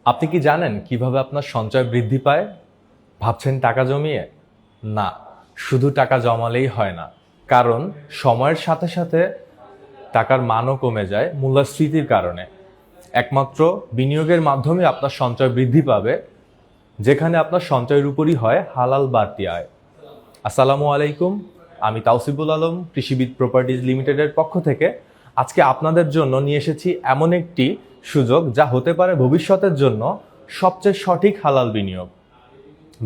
আপনি কি জানেন কিভাবে আপনার সঞ্চয় বৃদ্ধি পায়? ভাবছেন টাকা জমিয়ে? না, শুধু টাকা জমালেই হয় না। কারণ সময়ের সাথে সাথে টাকার মানও কমে যায় মূল্যস্ফীতির কারণে। একমাত্র বিনিয়োগের মাধ্যমে আপনার সঞ্চয় বৃদ্ধি পাবে, যেখানে আপনার সঞ্চয়ের উপরই হয় হালাল বাড়তি আয়। আসসালামু আলাইকুম, আমি তাওসিফুল আলম, কৃষিবিদ প্রপার্টিজ লিমিটেডের পক্ষ থেকে আজকে আপনাদের জন্য নিয়ে এসেছি এমন একটি সুযোগ যা হতে পারে ভবিষ্যতের জন্য সবচেয়ে সঠিক হালাল বিনিয়োগ।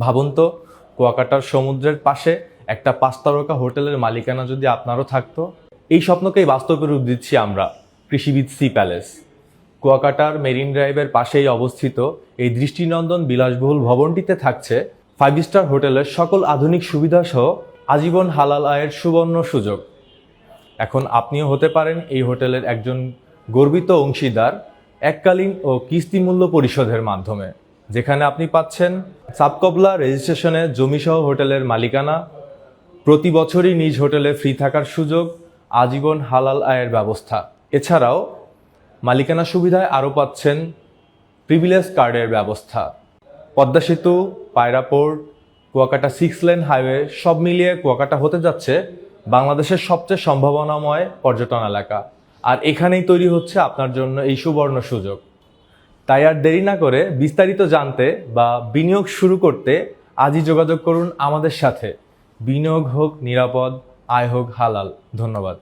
ভাবুন তো, কুয়াকাটার সমুদ্রের পাশে একটা 5 তারকা হোটেলের মালিকানা যদি আপনারও থাকতো। এই স্বপ্নকেই বাস্তবে রূপ দিচ্ছি আমরা, কৃষিবিদ সি প্যালেস। কুয়াকাটার মেরিন ড্রাইভের পাশেই অবস্থিত এই দৃষ্টিনন্দন বিলাসবহুল ভবনটিতে থাকছে 5 স্টার হোটেলের সকল আধুনিক সুবিধা সহ আজীবন হালাল আয়ের সুবর্ণ সুযোগ। এখন আপনিও হতে পারেন এই হোটেলের একজন গর্বিত অংশীদার, এককালীন ও কিস্তি মূল্য পরিশোধের মাধ্যমে, যেখানে আপনি পাচ্ছেন সাবকবলা রেজিস্ট্রেশনে জমিসহ হোটেলের মালিকানা, প্রতি বছরই নিজ হোটেলে ফ্রি থাকার সুযোগ, আজীবন হালাল আয়ের ব্যবস্থা। এছাড়াও মালিকানা সুবিধায় আরও পাচ্ছেন প্রিভিলেজ কার্ডের ব্যবস্থা। পদ্মা সেতু, পায়রা পোর্ট, কুয়াকাটা 6 লেন হাইওয়ে সব মিলিয়ে কুয়াকাটা হতে যাচ্ছে বাংলাদেশের সবচেয়ে সম্ভাবনাময় পর্যটন এলাকা। আর এখানেই তৈরি হচ্ছে আপনার জন্য এই সুবর্ণ সুযোগ। তাই আর দেরি না করে বিস্তারিত জানতে বা বিনিয়োগ শুরু করতে আজই যোগাযোগ করুন আমাদের সাথে। বিনিয়োগ হোক নিরাপদ, আয় হোক হালাল। ধন্যবাদ।